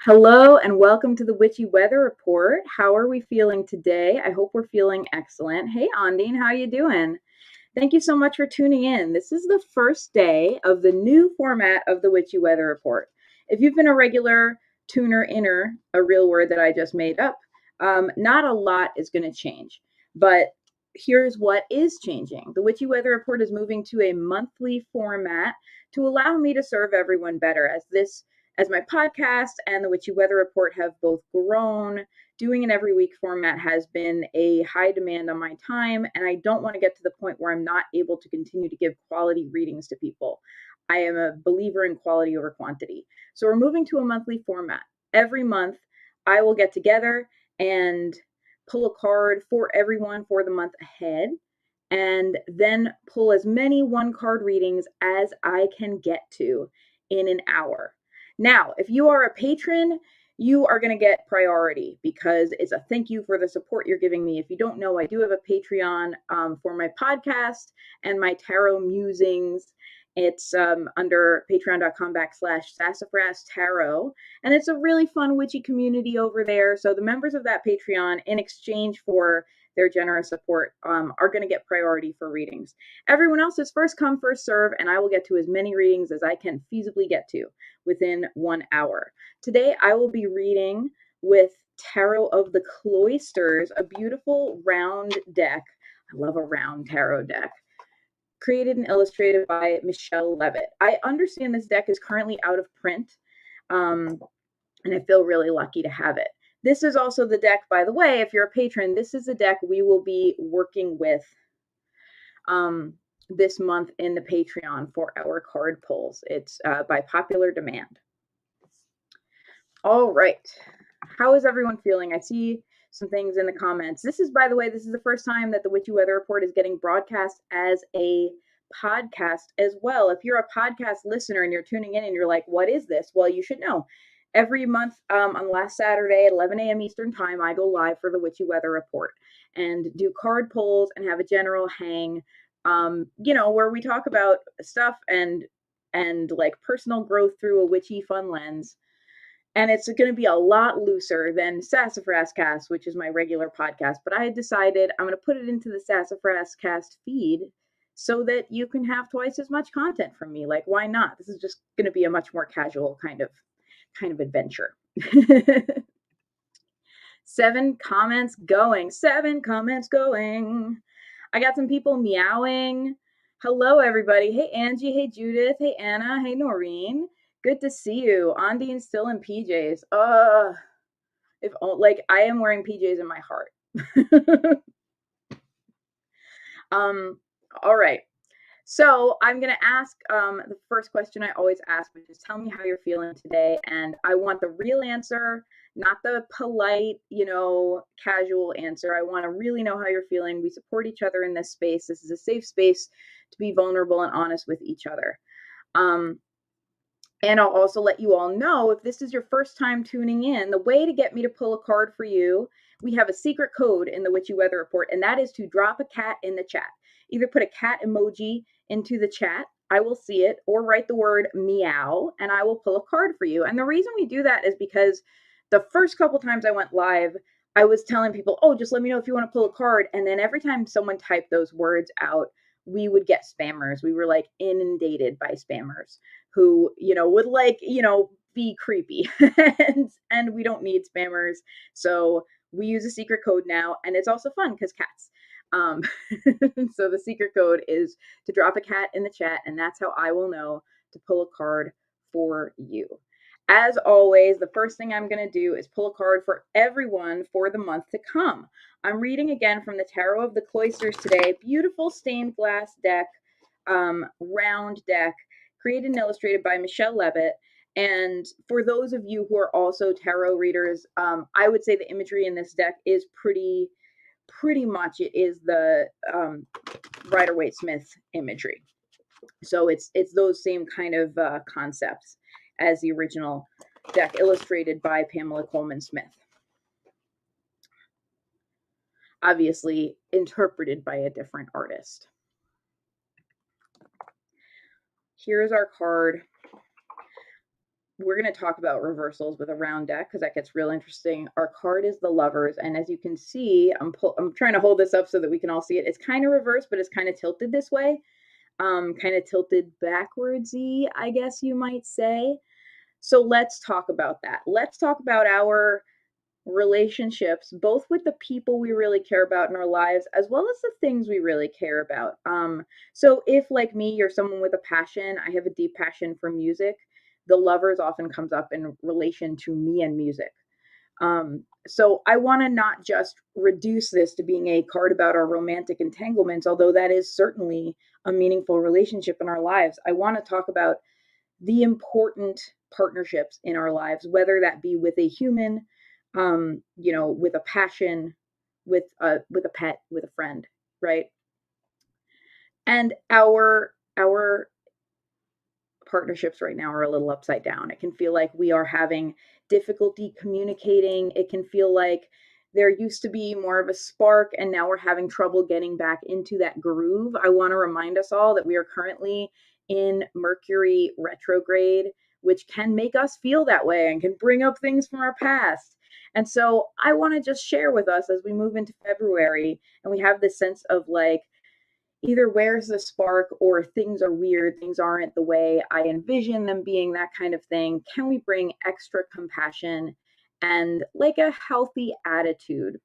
Hello and welcome to the Witchy Weather Report. How are we feeling today? I hope we're feeling excellent. Hey, Ondine, how you doing? Thank you so much for tuning in. This is the first day of the new format of the Witchy Weather Report. If you've been a regular tuner inner, a real word that I just made up, not a lot is going to change. But here's what is changing. The Witchy Weather Report is moving to a monthly format to allow me to serve everyone better, as my podcast and the Witchy Weather Report have both grown. Doing an every week format has been a high demand on my time, and I don't want to get to the point where I'm not able to continue to give quality readings to people. I am a believer in quality over quantity. So we're moving to a monthly format. Every month, I will get together and pull a card for everyone for the month ahead, and then pull as many one card readings as I can get to in an hour. Now, if you are a patron, you are going to get priority because it's a thank you for the support you're giving me. If you don't know, I do have a Patreon for my podcast and my tarot musings. It's under patreon.com/sassafras tarot. And it's a really fun witchy community over there. So the members of that Patreon, in exchange for their generous support, are going to get priority for readings. Everyone else is first come, first serve, and I will get to as many readings as I can feasibly get to within 1 hour. Today, I will be reading with Tarot of the Cloisters, a beautiful round deck. I love a round tarot deck. Created and illustrated by Michelle Leavitt. I understand this deck is currently out of print, and I feel really lucky to have it. This is also the deck, by the way, if you're a patron, this is the deck we will be working with this month in the Patreon for our card pulls. It's by popular demand. All right. How is everyone feeling? I see some things in the comments. This is, by the way, this is the first time that the Witchy Weather Report is getting broadcast as a podcast as well. If you're a podcast listener and you're tuning in and you're like, what is this? Well, you should know. Every month on last Saturday at 11 a.m. Eastern Time, I go live for the Witchy Weather Report and do card pulls and have a general hang, where we talk about stuff and like personal growth through a witchy fun lens. And it's going to be a lot looser than Sassafras Cast, which is my regular podcast. But I had decided I'm going to put it into the Sassafras Cast feed so that you can have twice as much content from me. Like, why not? This is just going to be a much more casual kind of adventure. 7 comments going. 7 comments going. I got some people meowing. Hello, everybody. Hey, Angie. Hey, Judith. Hey, Anna. Hey, Noreen. Good to see you. Ondine's still in PJs. I am wearing PJs in my heart. All right. So I'm going to ask the first question I always ask, which is tell me how you're feeling today. And I want the real answer, not the polite, casual answer. I want to really know how you're feeling. We support each other in this space. This is a safe space to be vulnerable and honest with each other. And I'll also let you all know, if this is your first time tuning in, the way to get me to pull a card for you, we have a secret code in the Witchy Weather Report, and that is to drop a cat in the chat. Either put a cat emoji into the chat, I will see it, or write the word meow, and I will pull a card for you. And the reason we do that is because the first couple times I went live, I was telling people, oh, just let me know if you want to pull a card. And then every time someone typed those words out, we would get spammers. We were like inundated by spammers who, would be creepy. and we don't need spammers. So we use a secret code now, and it's also fun because cats. So the secret code is to drop a cat in the chat, and that's how I will know to pull a card for you. As always, the first thing I'm going to do is pull a card for everyone for the month to come. I'm reading again from the Tarot of the Cloisters today. Beautiful stained glass deck, round deck, created and illustrated by Michelle Leavitt. And for those of you who are also tarot readers, I would say the imagery in this deck is pretty much, it is the Rider-Waite-Smith imagery. So it's those same kind of concepts as the original deck, illustrated by Pamela Coleman Smith. Obviously interpreted by a different artist. Here's our card. we're going to talk about reversals with a round deck because that gets real interesting. Our card is the Lovers, and as you can see, I'm trying to hold this up so that we can all see it. It's kind of reversed, but it's kind of tilted this way, kind of tilted backwardsy, I guess you might say. So let's talk about that. Let's talk about our relationships, both with the people we really care about in our lives, as well as the things we really care about. So if, like me, you're someone with a passion, I have a deep passion for music. The Lovers often comes up in relation to me and music. So I want to not just reduce this to being a card about our romantic entanglements, although that is certainly a meaningful relationship in our lives. I want to talk about the important partnerships in our lives, whether that be with a human, with a passion, with a pet, with a friend, right? And our partnerships right now are a little upside down. It can feel like we are having difficulty communicating. It can feel like there used to be more of a spark and now we're having trouble getting back into that groove. I want to remind us all that we are currently in Mercury retrograde, which can make us feel that way and can bring up things from our past. And so I want to just share with us as we move into February and we have this sense of like, either where's the spark or things are weird, things aren't the way I envision them being, that kind of thing. Can we bring extra compassion and like a healthy attitude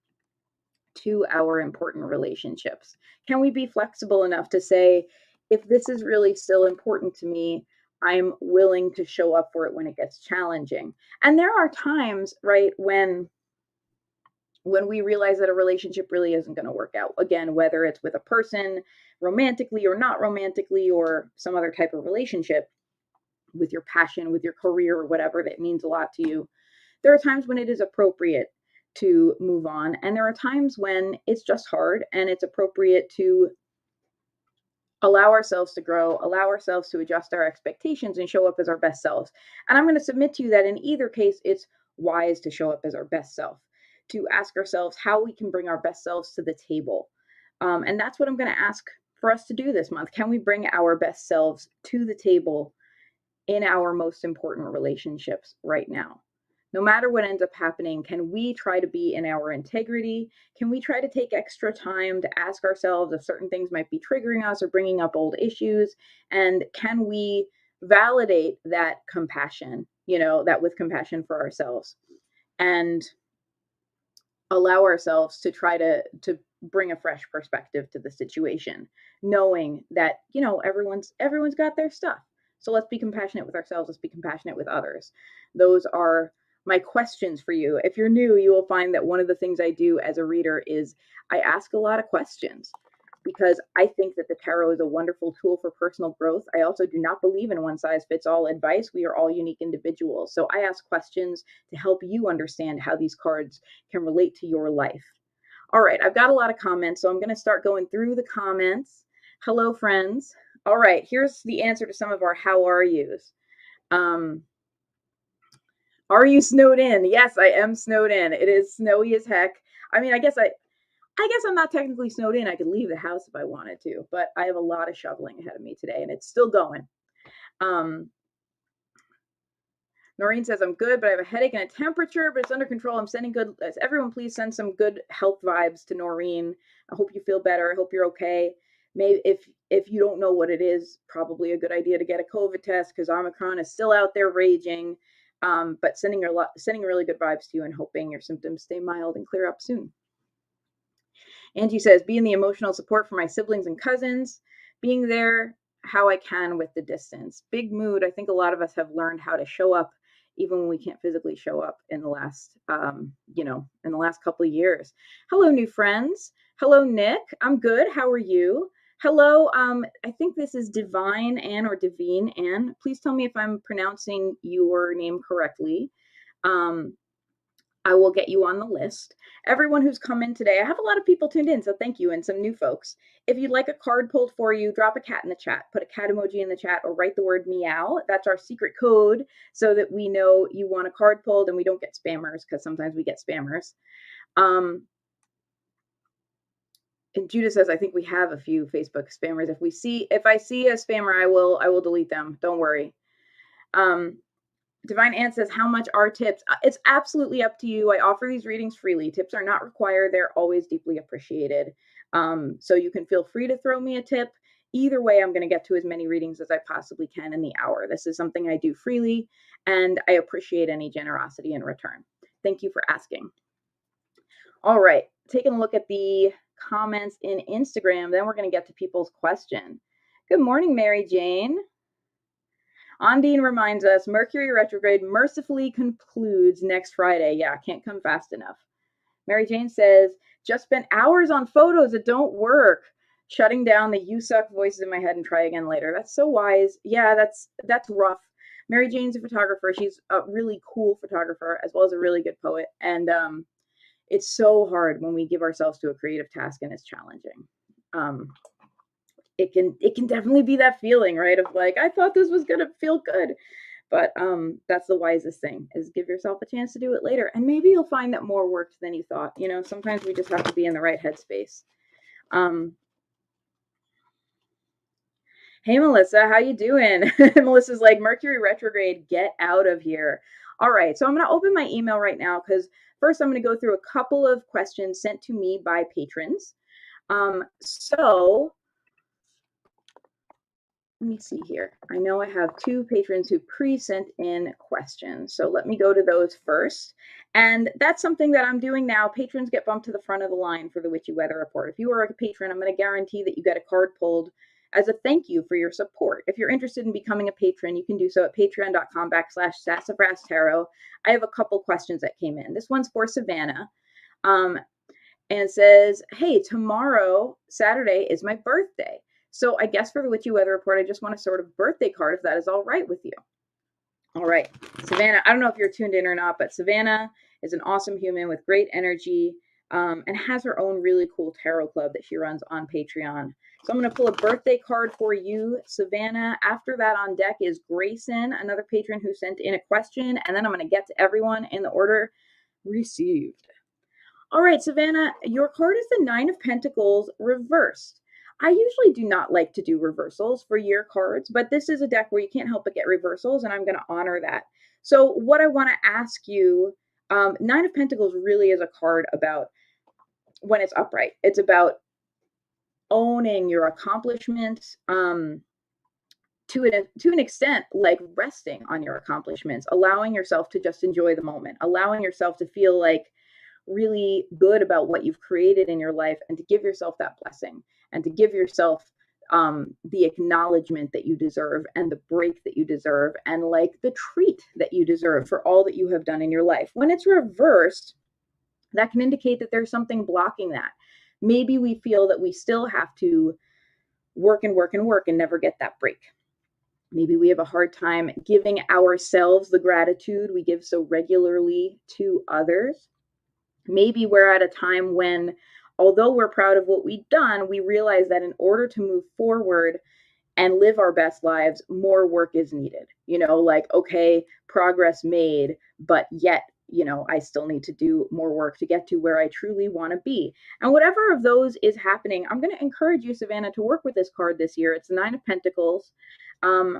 to our important relationships? Can we be flexible enough to say, if this is really still important to me, I'm willing to show up for it when it gets challenging? And there are times, right, when we realize that a relationship really isn't going to work out. Again, whether it's with a person romantically or not romantically, or some other type of relationship with your passion, with your career, or whatever that means a lot to you. There are times when it is appropriate to move on. And there are times when it's just hard and it's appropriate to allow ourselves to grow, allow ourselves to adjust our expectations and show up as our best selves. And I'm going to submit to you that in either case, it's wise to show up as our best self, to ask ourselves how we can bring our best selves to the table. And that's what I'm going to ask for us to do this month. Can we bring our best selves to the table in our most important relationships right now? No matter what ends up happening, can we try to be in our integrity? Can we try to take extra time to ask ourselves if certain things might be triggering us or bringing up old issues? And can we validate that compassion, that with compassion for ourselves, and allow ourselves to try to bring a fresh perspective to the situation, knowing that everyone's got their stuff. So let's be compassionate with ourselves, let's be compassionate with others. Those are my questions for you. If you're new, you will find that one of the things I do as a reader is I ask a lot of questions, because I think that the tarot is a wonderful tool for personal growth. I also do not believe in one size fits all advice. We are all unique individuals. So I ask questions to help you understand how these cards can relate to your life. All right, I've got a lot of comments, so I'm going to start going through the comments. Hello, friends. All right, here's the answer to some of our how are yous. Are you snowed in? Yes, I am snowed in. It is snowy as heck. I mean, I guess I'm not technically snowed in. I could leave the house if I wanted to, but I have a lot of shoveling ahead of me today, and it's still going. Noreen says, I'm good, but I have a headache and a temperature, but it's under control. I'm sending good, everyone please send some good health vibes to Noreen. I hope you feel better. I hope you're okay. Maybe if you don't know what it is, probably a good idea to get a COVID test, because Omicron is still out there raging. But sending really good vibes to you and hoping your symptoms stay mild and clear up soon. Angie says, being the emotional support for my siblings and cousins, being there how I can with the distance. Big mood. I think a lot of us have learned how to show up even when we can't physically show up in the last, in the last couple of years. Hello, new friends. Hello, Nick. I'm good. How are you? Hello. I think this is Divine Ann or Divine Ann. Please tell me if I'm pronouncing your name correctly. I will get you on the list. Everyone who's come in today, I have a lot of people tuned in, so thank you, and some new folks. If you'd like a card pulled for you, drop a cat in the chat, put a cat emoji in the chat, or write the word meow. That's our secret code so that we know you want a card pulled and we don't get spammers, because sometimes we get spammers. And Judah says, I think we have a few Facebook spammers. If I see a spammer, I will delete them. Don't worry. Divine Ant says, how much are tips? It's absolutely up to you. I offer these readings freely. Tips are not required. They're always deeply appreciated. So you can feel free to throw me a tip. Either way, I'm going to get to as many readings as I possibly can in the hour. This is something I do freely, and I appreciate any generosity in return. Thank you for asking. All right, taking a look at the comments in Instagram, then we're going to get to people's question. Good morning, Mary Jane. Ondine reminds us Mercury retrograde mercifully concludes next Friday. Yeah, can't come fast enough. Mary Jane says, just spent hours on photos that don't work. Shutting down the you suck voices in my head and try again later. That's so wise. Yeah, that's rough. Mary Jane's a photographer. She's a really cool photographer as well as a really good poet. And it's so hard when we give ourselves to a creative task and it's challenging. It can definitely be that feeling, right? Of like, I thought this was gonna feel good. But that's the wisest thing, is give yourself a chance to do it later. And maybe you'll find that more worked than you thought. You know, sometimes we just have to be in the right headspace. Hey, Melissa, how you doing? Melissa's like, Mercury retrograde, get out of here. All right, so I'm going to open my email right now because first I'm going to go through a couple of questions sent to me by patrons. So let me see here. I know I have 2 patrons who pre-sent in questions. So let me go to those first. And that's something that I'm doing now. Patrons get bumped to the front of the line for the Witchy Weather Report. If you are a patron, I'm going to guarantee that you get a card pulled as a thank you for your support. If you're interested in becoming a patron, you can do so at patreon.com/Sassafras Tarot. I have a couple questions that came in. This one's for Savannah. And says, hey, tomorrow, Saturday, is my birthday. So I guess for the Witchy Weather Report, I just want a sort of birthday card, if that is all right with you. All right, Savannah, I don't know if you're tuned in or not, but Savannah is an awesome human with great energy and has her own really cool tarot club that she runs on Patreon. So I'm going to pull a birthday card for you, Savannah. After that on deck is Grayson, another patron who sent in a question, and then I'm going to get to everyone in the order received. All right, Savannah, your card is the 9 of Pentacles reversed. I usually do not like to do reversals for year cards, but this is a deck where you can't help but get reversals, and I'm going to honor that. So what I want to ask you, 9 of Pentacles really is a card about when it's upright. It's about owning your accomplishments, to an extent, like resting on your accomplishments, allowing yourself to just enjoy the moment, allowing yourself to feel like really good about what you've created in your life, and to give yourself that blessing, and to give yourself the acknowledgement that you deserve, and the break that you deserve, and like the treat that you deserve for all that you have done in your life. When it's reversed, that can indicate that there's something blocking that. Maybe we feel that we still have to work and work and work and never get that break. Maybe we have a hard time giving ourselves the gratitude we give so regularly to others. Maybe we're at a time when, although we're proud of what we've done, we realize that in order to move forward and live our best lives, more work is needed. You know, like, okay, progress made, but yet, you know, I still need to do more work to get to where I truly want to be. And whatever of those is happening, I'm going to encourage you, Savannah, to work with this card this year. It's the 9 of Pentacles. I'll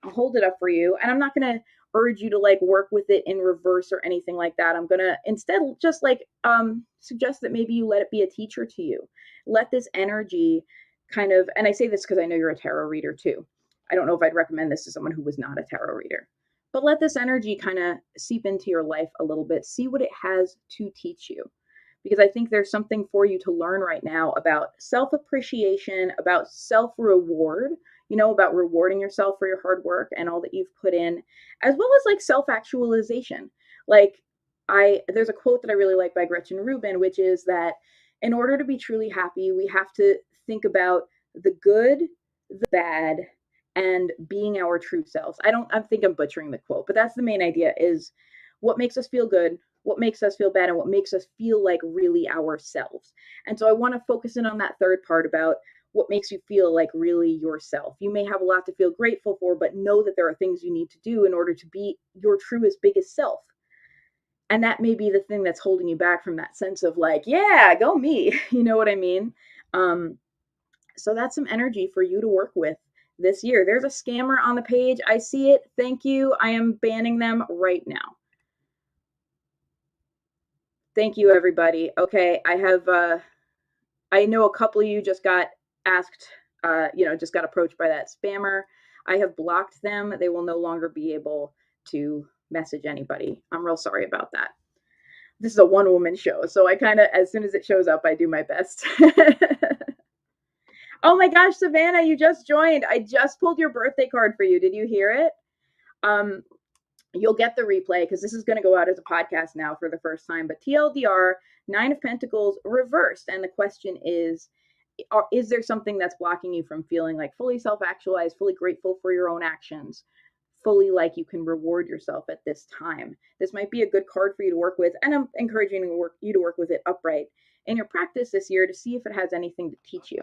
hold it up for you. And I'm not going to urge you to like work with it in reverse or anything like that. I'm going to instead just like suggest that maybe you let it be a teacher to you. Let this energy kind of, and I say this because I know you're a tarot reader too. I don't know if I'd recommend this to someone who was not a tarot reader, but let this energy kind of seep into your life a little bit. See what it has to teach you. Because I think there's something for you to learn right now about self-appreciation, about self-reward, you know, about rewarding yourself for your hard work and all that you've put in, as well as like self-actualization. Like there's a quote that I really like by Gretchen Rubin, which is that in order to be truly happy, we have to think about the good, the bad, and being our true selves. I think I'm butchering the quote, but that's the main idea, is what makes us feel good, what makes us feel bad, and what makes us feel like really ourselves. And so I want to focus in on that third part about what makes you feel like really yourself. You may have a lot to feel grateful for, but know that there are things you need to do in order to be your truest, biggest self. And that may be the thing that's holding you back from that sense of like, yeah, go me. You know what I mean? So that's some energy for you to work with this year. There's a scammer on the page. I see it. Thank you. I am banning them right now. Thank you, everybody. Okay, I know a couple of you just got asked, just got approached by that spammer. I have blocked them. They will no longer be able to message anybody. I'm real sorry about that. This is a one-woman show, so I kind of, as soon as it shows up, I do my best. Oh my gosh, Savannah, you just joined. I just pulled your birthday card for you. Did you hear it? You'll get the replay because this is going to go out as a podcast now for the first time. But TLDR, Nine of Pentacles reversed. And the question is there something that's blocking you from feeling like fully self-actualized, fully grateful for your own actions, fully like you can reward yourself at this time? This might be a good card for you to work with. And I'm encouraging you to work with it upright in your practice this year to see if it has anything to teach you.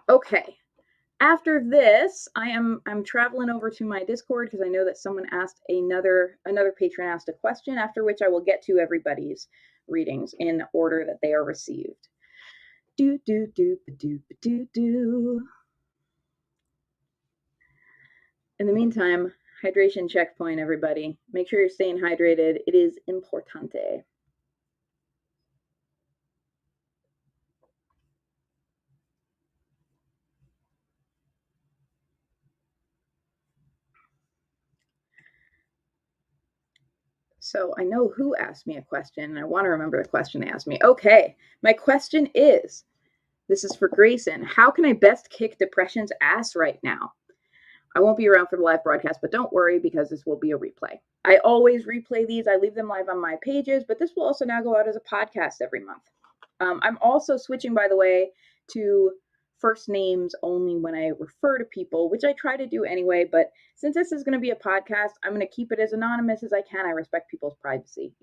Okay. After this, I'm traveling over to my Discord because I know that someone asked another patron asked a question, after which I will get to everybody's readings in order that they are received. In the meantime, hydration checkpoint, everybody. Make sure you're staying hydrated. It is importante. So I know who asked me a question, and I want to remember the question they asked me. Okay, my question is, this is for Grayson. How can I best kick depression's ass right now? I won't be around for the live broadcast, but don't worry because this will be a replay. I always replay these. I leave them live on my pages, but this will also now go out as a podcast every month. I'm also switching, by the way, to first names only when I refer to people, which I try to do anyway. But since this is going to be a podcast, I'm going to keep it as anonymous as I can. I respect people's privacy,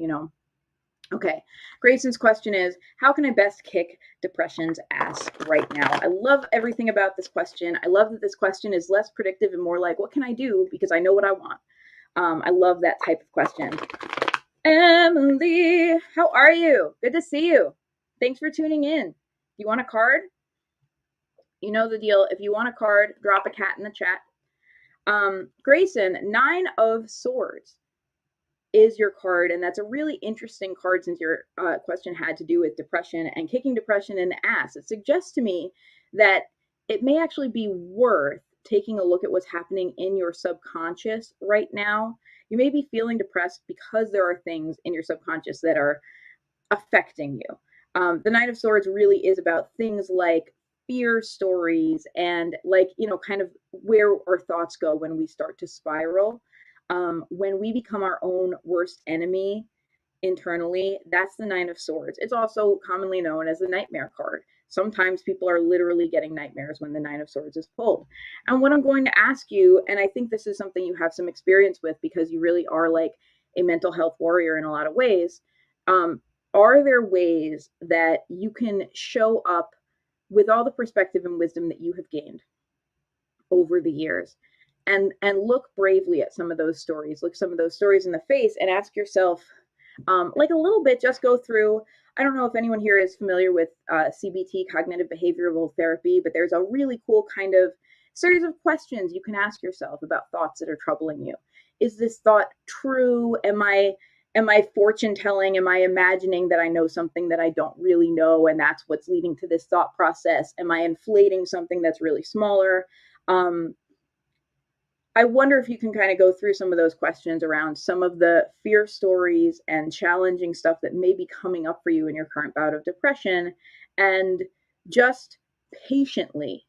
Okay, Grayson's question is, how can I best kick depression's ass right now? I love everything about this question. I love that this question is less predictive and more like, what can I do? Because I know what I want. I love that type of question. Emily, how are you? Good to see you. Thanks for tuning in. You want a card? You know the deal. If you want a card, drop a cat in the chat. Grayson, 9 of Swords is your card, and that's a really interesting card since your question had to do with depression and kicking depression in the ass. It suggests to me that it may actually be worth taking a look at what's happening in your subconscious right now. You may be feeling depressed because there are things in your subconscious that are affecting you. The Knight of Swords really is about things like fear stories and kind of where our thoughts go when we start to spiral. When we become our own worst enemy internally, that's the Nine of Swords. It's also commonly known as the Nightmare card. Sometimes people are literally getting nightmares when the Nine of Swords is pulled. And what I'm going to ask you, and I think this is something you have some experience with because you really are like a mental health warrior in a lot of ways, are there ways that you can show up with all the perspective and wisdom that you have gained over the years and look bravely at some of those stories, look some of those stories in the face and ask yourself, like a little bit, just go through, I don't know if anyone here is familiar with CBT, cognitive behavioral therapy, but there's a really cool kind of series of questions you can ask yourself about thoughts that are troubling you. Is this thought true? Am I fortune telling? Am I imagining that I know something that I don't really know, and that's what's leading to this thought process? Am I inflating something that's really smaller? I wonder if you can kind of go through some of those questions around some of the fear stories and challenging stuff that may be coming up for you in your current bout of depression, and just patiently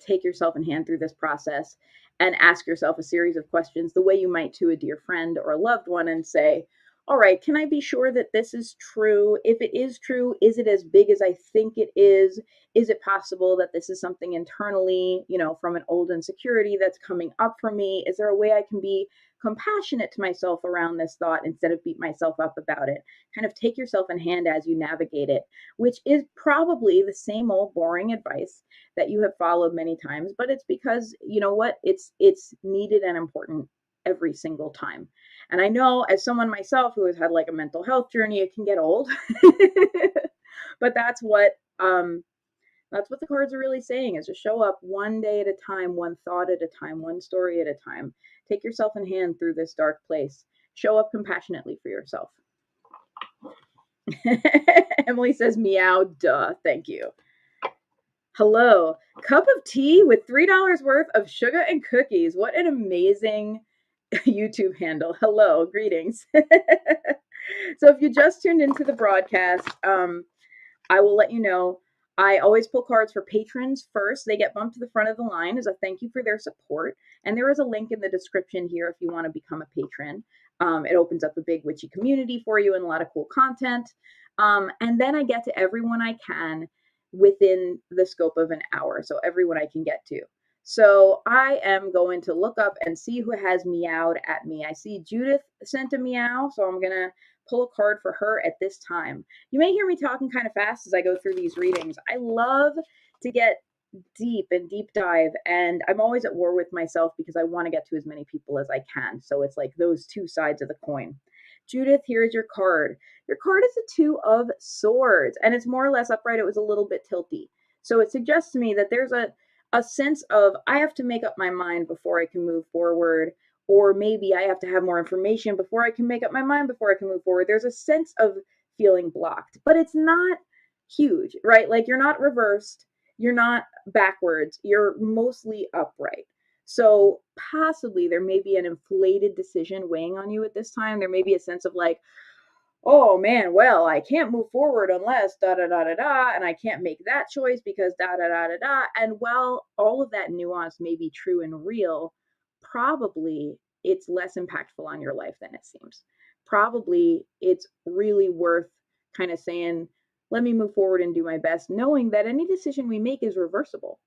take yourself in hand through this process and ask yourself a series of questions the way you might to a dear friend or a loved one and say, all right, can I be sure that this is true? If it is true, is it as big as I think it is? Is it possible that this is something internally, from an old insecurity that's coming up for me? Is there a way I can be compassionate to myself around this thought instead of beat myself up about it? Kind of take yourself in hand as you navigate it, which is probably the same old boring advice that you have followed many times, but it's because, you know what, it's needed and important every single time. And I know as someone myself who has had a mental health journey, it can get old, but that's what That's what the cards are really saying, is to show up one day at a time, one thought at a time, one story at a time. Take yourself in hand through this dark place. Show up compassionately for yourself. Emily says, meow, duh, thank you. Hello, cup of tea with $3 worth of sugar and cookies. What an amazing YouTube handle. Hello, greetings. So if you just tuned into the broadcast, I will let you know, I always pull cards for patrons first. They get bumped to the front of the line as a thank you for their support. And there is a link in the description here if you want to become a patron. It opens up a big witchy community for you and a lot of cool content. And then I get to everyone I can within the scope of an hour. So everyone I can get to. So I am going to look up and see who has meowed at me. I see Judith sent a meow, so I'm going to pull a card for her at this time. You may hear me talking kind of fast as I go through these readings. I love to get deep dive, and I'm always at war with myself because I want to get to as many people as I can. So it's like those two sides of the coin. Judith, here's your card. Your card is a Two of Swords, and it's more or less upright. It was a little bit tilty. So it suggests to me that there's a sense of, I have to make up my mind before I can move forward, or maybe I have to have more information before I can make up my mind, before I can move forward. There's a sense of feeling blocked, but it's not huge, right? Like, you're not reversed, you're not backwards, you're mostly upright. So possibly there may be an inflated decision weighing on you at this time. There may be a sense of like, oh man, well, I can't move forward unless da da da da da, and I can't make that choice because da da da da da. And while all of that nuance may be true and real, probably it's less impactful on your life than it seems. Probably it's really worth kind of saying, let me move forward and do my best, knowing that any decision we make is reversible.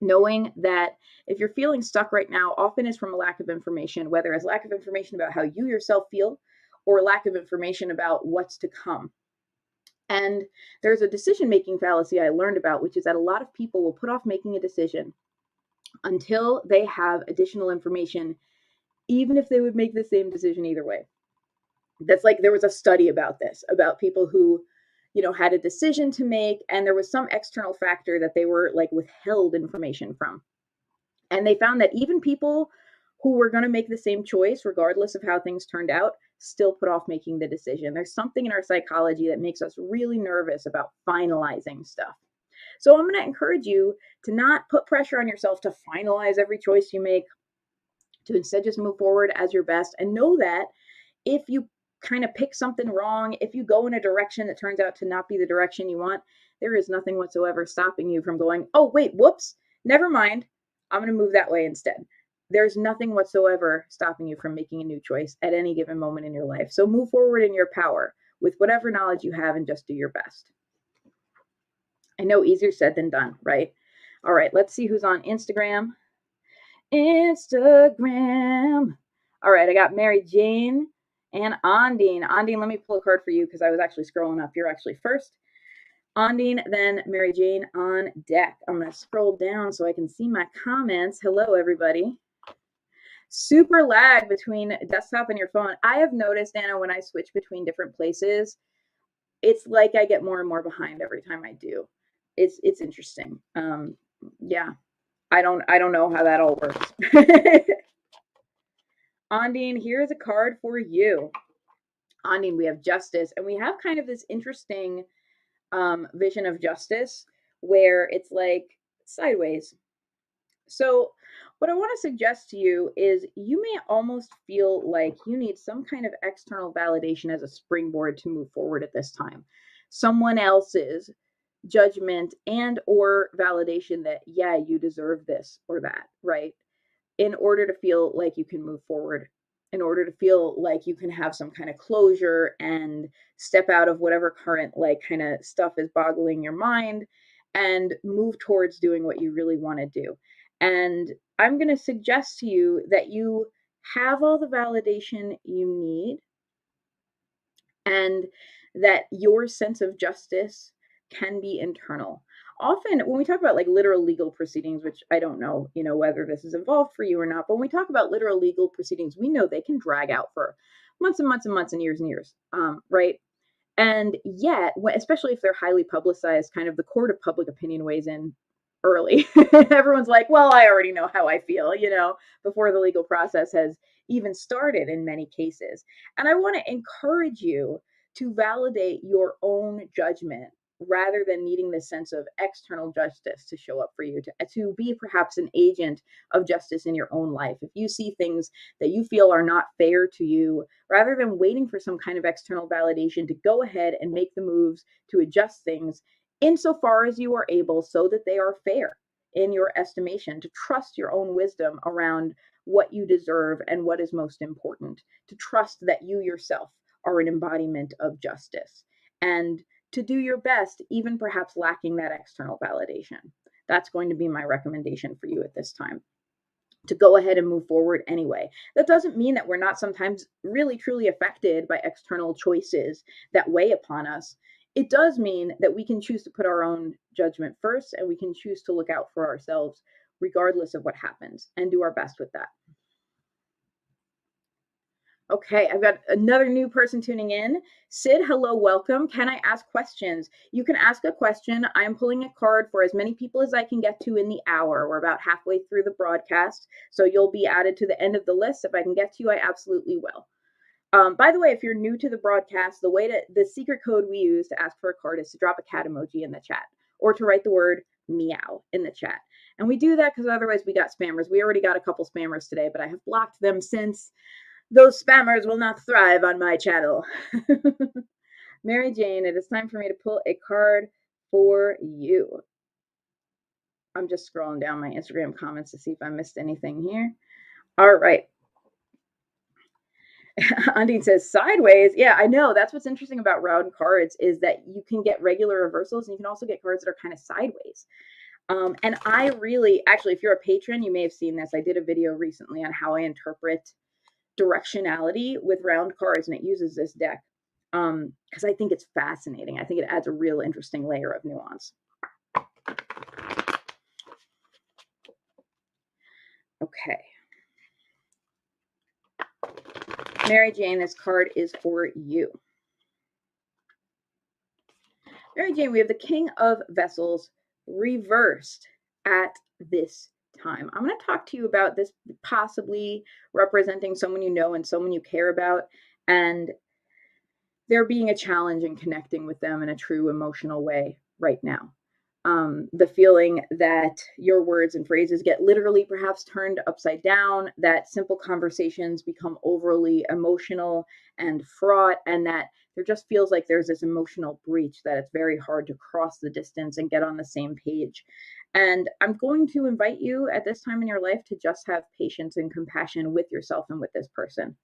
Knowing that if you're feeling stuck right now, often is from a lack of information, whether it's lack of information about how you yourself feel or lack of information about what's to come. And there's a decision-making fallacy I learned about, which is that a lot of people will put off making a decision until they have additional information, even if they would make the same decision either way. That's like, there was a study about this, about people who, had a decision to make, and there was some external factor that they were like withheld information from. And they found that even people who were going to make the same choice, regardless of how things turned out, still put off making the decision. There's something in our psychology that makes us really nervous about finalizing stuff. So I'm going to encourage you to not put pressure on yourself to finalize every choice you make, to instead just move forward as your best, and know that if you kind of pick something wrong, if you go in a direction that turns out to not be the direction you want, there is nothing whatsoever stopping you from going, oh, wait, whoops, never mind, I'm going to move that way instead. There's nothing whatsoever stopping you from making a new choice at any given moment in your life. So move forward in your power with whatever knowledge you have and just do your best. I know, easier said than done, right? All right, let's see who's on Instagram. All right, I got Mary Jane and Ondine. Ondine, let me pull a card for you because I was actually scrolling up. You're actually first. Ondine, then Mary Jane on deck. I'm going to scroll down so I can see my comments. Hello, everybody. Super lag between desktop and your phone. I have noticed, Anna, when I switch between different places, it's like I get more and more behind every time I do. It's interesting. Yeah, I don't know how that all works. Ondine, here's a card for you. Ondine, we have justice, and we have kind of this interesting vision of justice where it's like sideways. So what I want to suggest to you is you may almost feel like you need some kind of external validation as a springboard to move forward at this time. Someone else's judgment and or validation that, yeah, you deserve this or that, right? In order to feel like you can move forward, in order to feel like you can have some kind of closure and step out of whatever current like kind of stuff is boggling your mind and move towards doing what you really want to do. And I'm going to suggest to you that you have all the validation you need and that your sense of justice can be internal. Often when we talk about like literal legal proceedings, which I don't know, whether this is involved for you or not, but when we talk about literal legal proceedings, we know they can drag out for months and months and months and years, right? And yet, especially if they're highly publicized, kind of the court of public opinion weighs in early. Everyone's like, well, I already know how I feel, before the legal process has even started in many cases. And I want to encourage you to validate your own judgment rather than needing this sense of external justice to show up for you, to be perhaps an agent of justice in your own life. If you see things that you feel are not fair to you, rather than waiting for some kind of external validation, to go ahead and make the moves to adjust things insofar as you are able, so that they are fair in your estimation, to trust your own wisdom around what you deserve and what is most important, to trust that you yourself are an embodiment of justice, and to do your best, even perhaps lacking that external validation. That's going to be my recommendation for you at this time, to go ahead and move forward anyway. That doesn't mean that we're not sometimes really truly affected by external choices that weigh upon us. It does mean that we can choose to put our own judgment first, and we can choose to look out for ourselves regardless of what happens, and do our best with that. Okay, I've got another new person tuning in. Sid, hello, welcome. Can I ask questions? You can ask a question. I'm pulling a card for as many people as I can get to in the hour. We're about halfway through the broadcast, so you'll be added to the end of the list. If I can get to you, I absolutely will. By the way, if you're new to the broadcast, the secret code we use to ask for a card is to drop a cat emoji in the chat, or to write the word meow in the chat. And we do that because otherwise we got spammers. We already got a couple spammers today, but I have blocked them since those spammers will not thrive on my channel. Mary Jane, it is time for me to pull a card for you. I'm just scrolling down my Instagram comments to see if I missed anything here. All right. Undine says sideways. Yeah, I know. That's what's interesting about round cards, is that you can get regular reversals, and you can also get cards that are kind of sideways. And I really, actually, if you're a patron, you may have seen this. I did a video recently on how I interpret directionality with round cards, and it uses this deck because I think it's fascinating. I think it adds a real interesting layer of nuance. Okay. Mary Jane, this card is for you. Mary Jane, we have the King of Vessels reversed at this time. I'm going to talk to you about this possibly representing someone you know and someone you care about, and there being a challenge in connecting with them in a true emotional way right now. The feeling that your words and phrases get literally perhaps turned upside down, that simple conversations become overly emotional and fraught, and that there just feels like there's this emotional breach, that it's very hard to cross the distance and get on the same page. And I'm going to invite you at this time in your life to just have patience and compassion with yourself and with this person,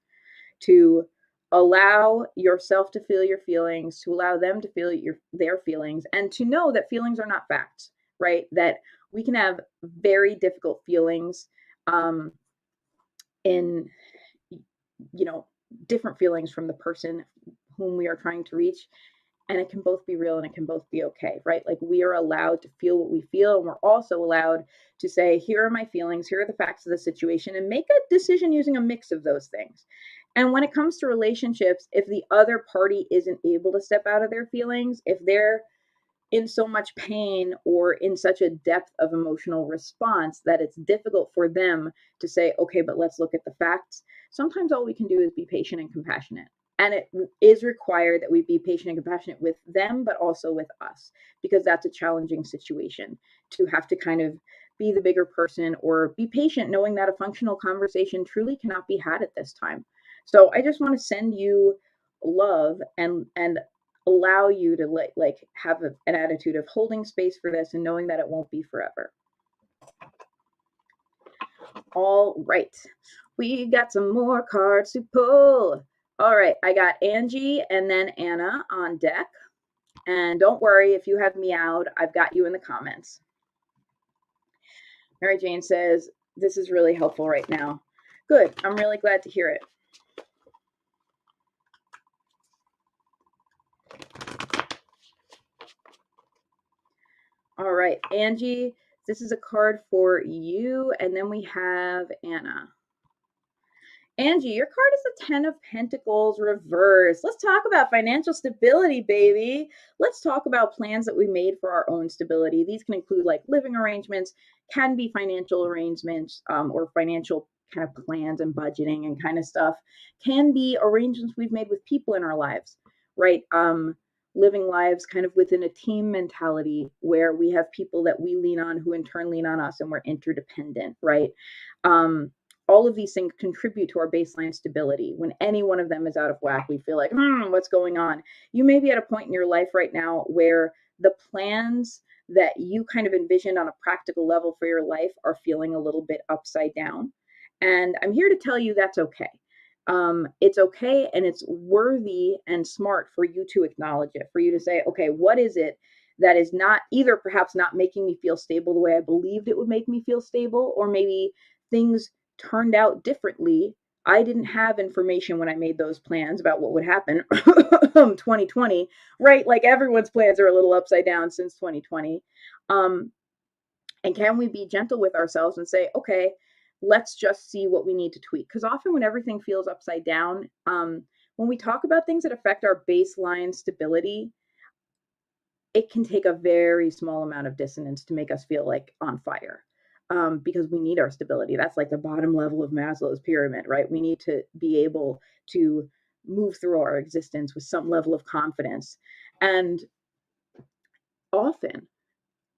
to allow yourself to feel your feelings, to allow them to feel their feelings, and to know that feelings are not facts, right? That we can have very difficult feelings in, different feelings from the person whom we are trying to reach. And it can both be real and it can both be okay, right? Like, we are allowed to feel what we feel, and we're also allowed to say, here are my feelings, here are the facts of the situation, and make a decision using a mix of those things. And when it comes to relationships, if the other party isn't able to step out of their feelings, if they're in so much pain or in such a depth of emotional response that it's difficult for them to say, okay, but let's look at the facts, sometimes all we can do is be patient and compassionate. And it is required that we be patient and compassionate with them, but also with us, because that's a challenging situation, to have to kind of be the bigger person or be patient, knowing that a functional conversation truly cannot be had at this time. So I just want to send you love and allow you to like have an attitude of holding space for this and knowing that it won't be forever. All right, we got some more cards to pull. All right, I got Angie and then Anna on deck. And don't worry, if you have meowed, I've got you in the comments. Mary Jane says, this is really helpful right now. Good, I'm really glad to hear it. All right, Angie, this is a card for you, and then we have Anna. Angie, your card is the 10 of Pentacles reverse. Let's talk about financial stability, baby. Let's talk about plans that we made for our own stability. These can include like living arrangements, can be financial arrangements, or financial kind of plans and budgeting and kind of stuff. Can be arrangements we've made with people in our lives, right? Living lives kind of within a team mentality where we have people that we lean on who in turn lean on us and we're interdependent, right? All of these things contribute to our baseline stability. When any one of them is out of whack, we feel like, what's going on? You may be at a point in your life right now where the plans that you kind of envisioned on a practical level for your life are feeling a little bit upside down. And I'm here to tell you that's okay. It's okay, and it's worthy and smart for you to acknowledge it, for you to say, okay, what is it that is not either perhaps not making me feel stable the way I believed it would make me feel stable, or maybe things turned out differently. I didn't have information when I made those plans about what would happen 2020, right? Like everyone's plans are a little upside down since 2020. And can we be gentle with ourselves and say, okay, let's just see what we need to tweak? Because often when everything feels upside down, when we talk about things that affect our baseline stability, it can take a very small amount of dissonance to make us feel like on fire. Because we need our stability. That's like the bottom level of Maslow's pyramid, right? We need to be able to move through our existence with some level of confidence. And often,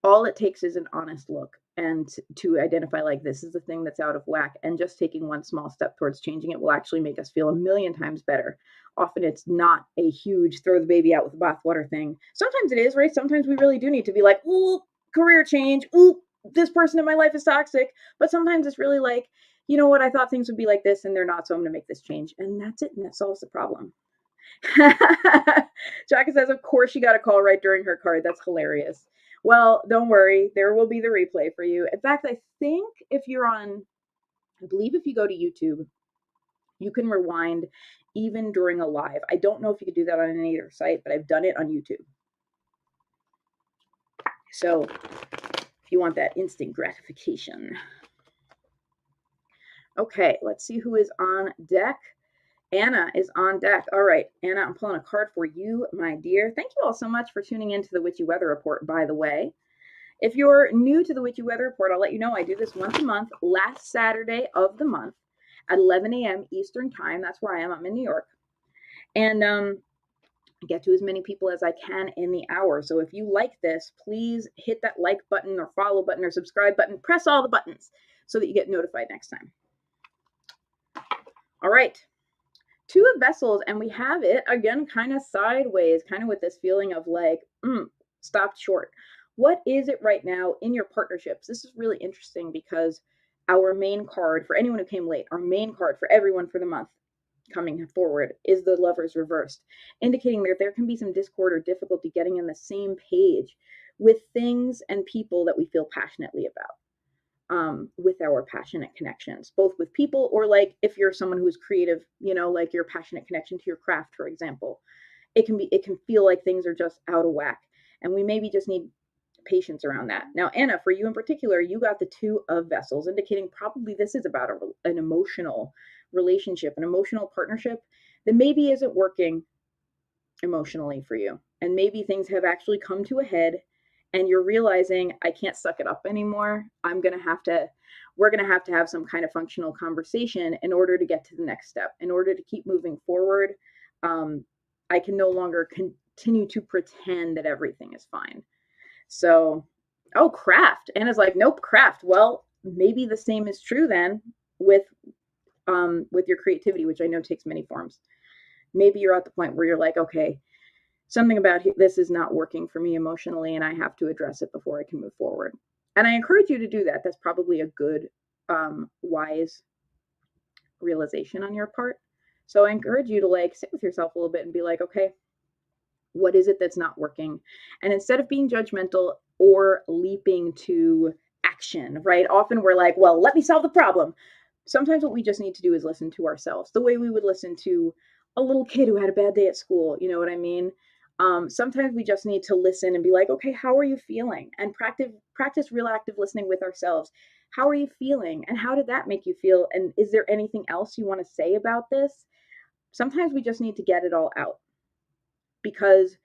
all it takes is an honest look and to identify like this is the thing that's out of whack, and just taking one small step towards changing it will actually make us feel a million times better. Often it's not a huge throw the baby out with the bathwater thing. Sometimes it is, right? Sometimes we really do need to be like, ooh, career change, ooh, this person in my life is toxic. But sometimes it's really like, you know what, I thought things would be like this and they're not, so I'm going to make this change. And that's it, and that solves the problem. Jackie says, of course she got a call right during her card. That's hilarious. Well, don't worry. There will be the replay for you. In fact, I think if you're on, I believe if you go to YouTube, you can rewind even during a live. I don't know if you could do that on any other site, but I've done it on YouTube. So if you want that instant gratification. Okay, let's see who is on deck. Anna is on deck. All right, Anna, I'm pulling a card for you, my dear. Thank you all so much for tuning into the Witchy Weather Report, by the way. If you're new to the Witchy Weather Report, I'll let you know I do this once a month, last Saturday of the month at 11 a.m. Eastern Time. That's where I am. I'm in New York. And get to as many people as I can in the hour. So if you like this, please hit that like button or follow button or subscribe button. Press all the buttons so that you get notified next time. All right. Two of Vessels, and we have it again kind of sideways, kind of with this feeling of like, stopped short. What is it right now in your partnerships? This is really interesting because our main card, for anyone who came late, our main card for everyone for the month coming forward is the Lovers reversed, indicating that there can be some discord or difficulty getting on the same page with things and people that we feel passionately about. With our passionate connections, both with people or like if you're someone who's creative, you know, like your passionate connection to your craft, for example, it can feel like things are just out of whack, and we maybe just need patience around that. Now, Anna, for you in particular, you got the Two of Vessels, indicating probably this is about an emotional relationship, an emotional partnership that maybe isn't working emotionally for you, and maybe things have actually come to a head and you're realizing I can't suck it up anymore. We're going to have some kind of functional conversation in order to get to the next step, in order to keep moving forward. I can no longer continue to pretend that everything is fine. So, craft. Anna's like, nope, craft. Well, maybe the same is true then with your creativity, which I know takes many forms. Maybe you're at the point where you're like, okay, something about this is not working for me emotionally, and I have to address it before I can move forward. And I encourage you to do that. That's probably a good, wise realization on your part. So I encourage you to like sit with yourself a little bit and be like, okay, what is it that's not working? And instead of being judgmental or leaping to action, right? Often we're like, well, let me solve the problem. Sometimes what we just need to do is listen to ourselves the way we would listen to a little kid who had a bad day at school. You know what I mean? Sometimes we just need to listen and be like, okay, how are you feeling? And practice real active listening with ourselves. How are you feeling? And how did that make you feel? And is there anything else you want to say about this? Sometimes we just need to get it all out, because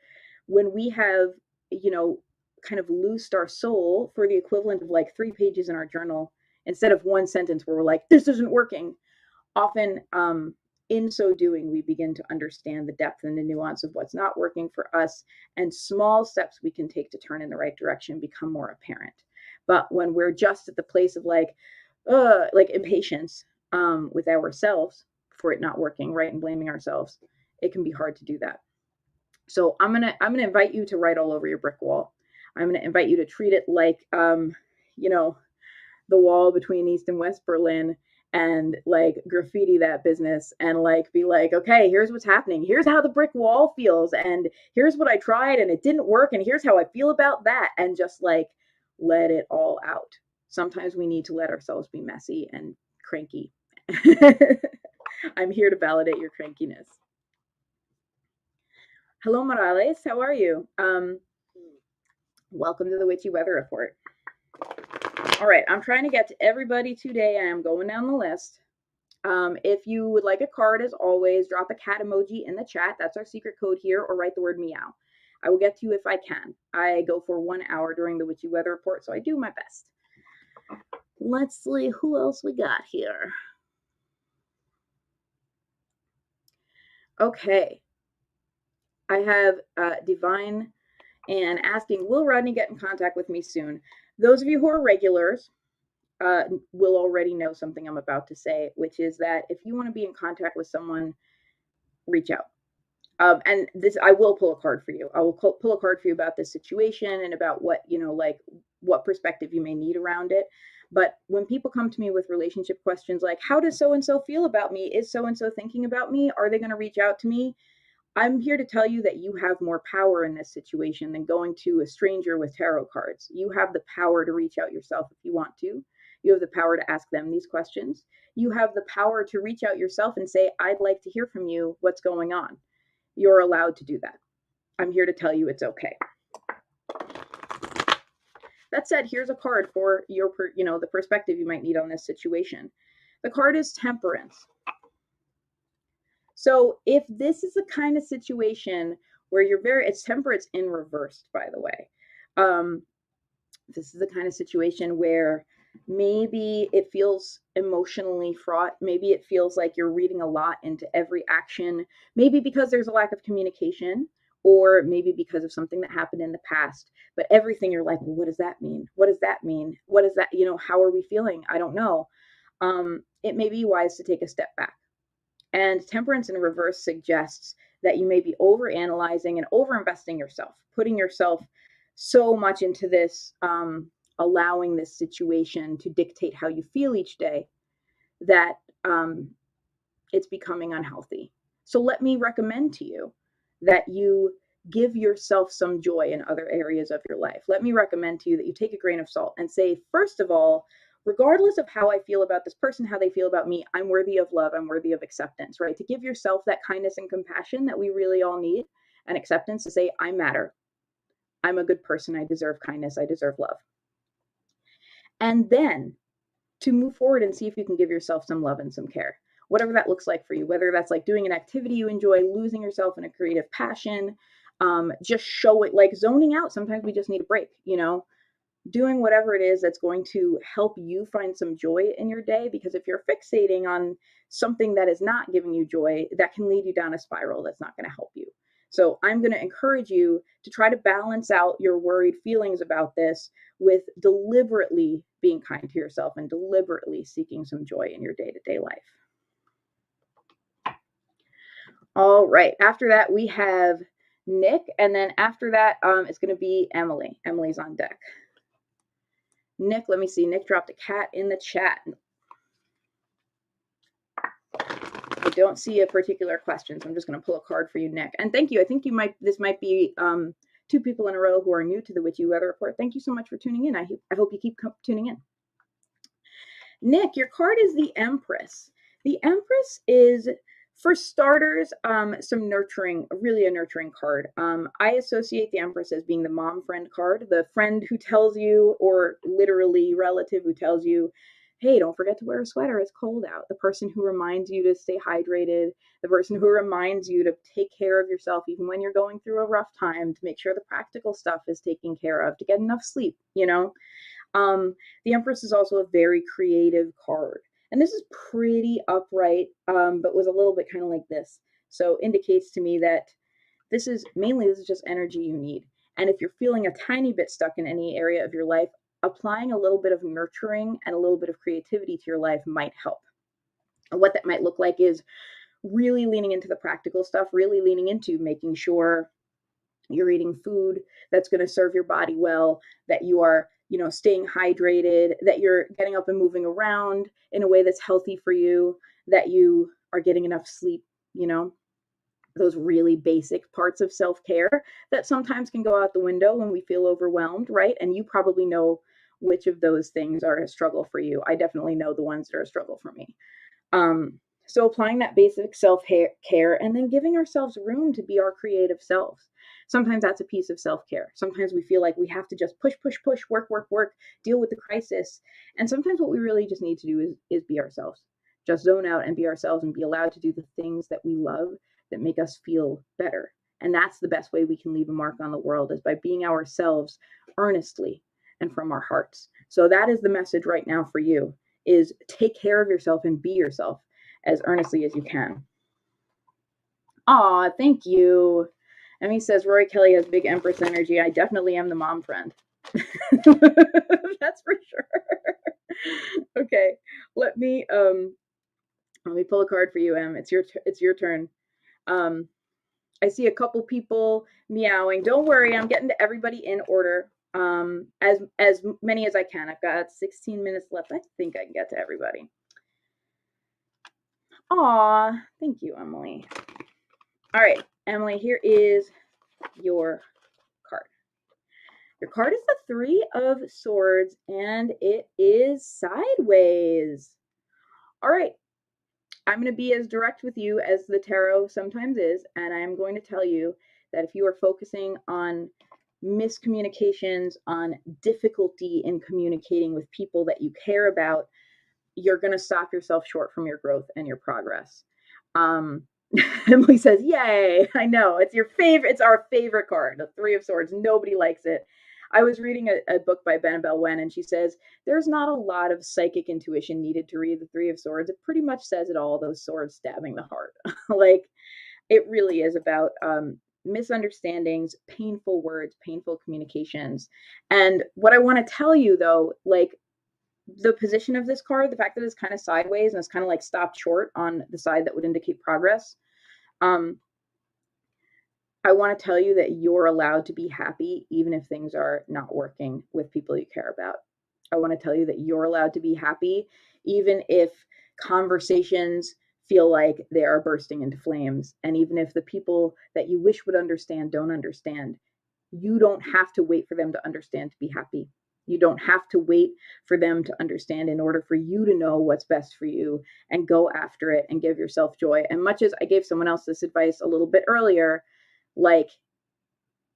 when we have, you know, kind of loosed our soul for the equivalent of like 3 pages in our journal, instead of one sentence where we're like, this isn't working, often in so doing, we begin to understand the depth and the nuance of what's not working for us, and small steps we can take to turn in the right direction become more apparent. But when we're just at the place of like impatience with ourselves for it not working right and blaming ourselves, it can be hard to do that. So I'm gonna invite you to write all over your brick wall. I'm gonna invite you to treat it like you know, the wall between East and West Berlin, and like graffiti that business and like be like, okay, here's what's happening. Here's how the brick wall feels, and here's what I tried and it didn't work, and here's how I feel about that, and just like let it all out. Sometimes we need to let ourselves be messy and cranky. I'm here to validate your crankiness. Hello, Morales. How are you? Welcome to the Witchy Weather Report. All right, I'm trying to get to everybody today. I am going down the list. If you would like a card, as always, drop a cat emoji in the chat. That's our secret code here, or write the word meow. I will get to you if I can. I go for 1 hour during the Witchy Weather Report, so I do my best. Let's see who else we got here. Okay. I have Divine and asking, will Rodney get in contact with me soon? Those of you who are regulars will already know something I'm about to say, which is that if you want to be in contact with someone, reach out. And this, I will pull a card for you. I will pull a card for you about this situation and about what, you know, like what perspective you may need around it. But when people come to me with relationship questions like, how does so-and-so feel about me? Is so-and-so thinking about me? Are they going to reach out to me? I'm here to tell you that you have more power in this situation than going to a stranger with tarot cards. You have the power to reach out yourself if you want to. You have the power to ask them these questions. You have the power to reach out yourself and say, I'd like to hear from you. What's going on? You're allowed to do that. I'm here to tell you it's okay. That said, here's a card for your, the perspective you might need on this situation. The card is Temperance. So if this is the kind of situation where you're it's Temperance in reversed, by the way. This is the kind of situation where maybe it feels emotionally fraught. Maybe it feels like you're reading a lot into every action, maybe because there's a lack of communication, or maybe because of something that happened in the past. But everything you're like, well, what does that mean? What does that mean? What is that? How are we feeling? I don't know. It may be wise to take a step back. And Temperance in reverse suggests that you may be overanalyzing and overinvesting yourself, putting yourself so much into this, allowing this situation to dictate how you feel each day, that it's becoming unhealthy. So let me recommend to you that you give yourself some joy in other areas of your life. Let me recommend to you that you take a grain of salt and say, first of all, regardless of how I feel about this person, how they feel about me, I'm worthy of love, I'm worthy of acceptance, right? To give yourself that kindness and compassion that we really all need, and acceptance, to say, I matter. I'm a good person. I deserve kindness. I deserve love. And then to move forward and see if you can give yourself some love and some care, whatever that looks like for you, whether that's like doing an activity you enjoy, losing yourself in a creative passion, just show it, like zoning out. Sometimes we just need a break, doing whatever it is that's going to help you find some joy in your day. Because if you're fixating on something that is not giving you joy, that can lead you down a spiral that's not going to help you. So I'm going to encourage you to try to balance out your worried feelings about this with deliberately being kind to yourself and deliberately seeking some joy in your day-to-day life. All right. After that, we have Nick. And then after that, it's going to be Emily. Emily's on deck. Nick, let me see. Nick dropped a cat in the chat. I don't see a particular question, so I'm just going to pull a card for you, Nick. And thank you. I think this might be 2 people in a row who are new to the Witchy Weather Report. Thank you so much for tuning in. I hope you keep tuning in. Nick, your card is the Empress. The Empress is For starters, some nurturing, really a nurturing card. I associate the Empress as being the mom friend card, the friend who tells you, or literally relative who tells you, hey, don't forget to wear a sweater, it's cold out. The person who reminds you to stay hydrated, the person who reminds you to take care of yourself even when you're going through a rough time, to make sure the practical stuff is taken care of, to get enough sleep, you know? The Empress is also a very creative card. And this is pretty upright, but was a little bit kind of like this. So indicates to me that this is just energy you need. And if you're feeling a tiny bit stuck in any area of your life, applying a little bit of nurturing and a little bit of creativity to your life might help. And what that might look like is really leaning into the practical stuff, really leaning into making sure you're eating food that's going to serve your body well, that you are, staying hydrated, that you're getting up and moving around in a way that's healthy for you, that you are getting enough sleep, those really basic parts of self-care that sometimes can go out the window when we feel overwhelmed, right? And you probably know which of those things are a struggle for you. I definitely know the ones that are a struggle for me. So applying that basic self-care and then giving ourselves room to be our creative selves. Sometimes that's a piece of self-care. Sometimes we feel like we have to just push, work, deal with the crisis. And sometimes what we really just need to do is be ourselves. Just zone out and be ourselves and be allowed to do the things that we love that make us feel better. And that's the best way we can leave a mark on the world, is by being ourselves earnestly and from our hearts. So that is the message right now for you, is take care of yourself and be yourself as earnestly as you can. Aw, thank you. Emmy says Rory Kelly has big Empress energy. I definitely am the mom friend. That's for sure. Okay, let me pull a card for you, Em. It's your turn. I see a couple people meowing. Don't worry, I'm getting to everybody in order. As many as I can. I've got 16 minutes left. I think I can get to everybody. Aw, thank you, Emily. All right, Emily, here is your card. Your card is the Three of Swords, and it is sideways. All right, I'm going to be as direct with you as the tarot sometimes is, and I'm going to tell you that if you are focusing on miscommunications, on difficulty in communicating with people that you care about, you're going to stop yourself short from your growth and your progress. Emily says, yay, I know, it's your favorite, it's our favorite card, the Three of Swords. Nobody likes it. I was reading a book by Annabelle Wen, and she says, there's not a lot of psychic intuition needed to read the Three of Swords. It pretty much says it all, those swords stabbing the heart. Like, it really is about misunderstandings, painful words, painful communications. And what I want to tell you, though, like, the position of this card, the fact that it's kind of sideways and it's kind of like stopped short on the side that would indicate progress, I want to tell you that you're allowed to be happy even if things are not working with people you care about. I want to tell you that you're allowed to be happy even if conversations feel like they are bursting into flames, and even if the people that you wish would understand don't understand. You don't have to wait for them to understand to be happy. You don't have to wait for them to understand in order for you to know what's best for you and go after it and give yourself joy. And much as I gave someone else this advice a little bit earlier, like,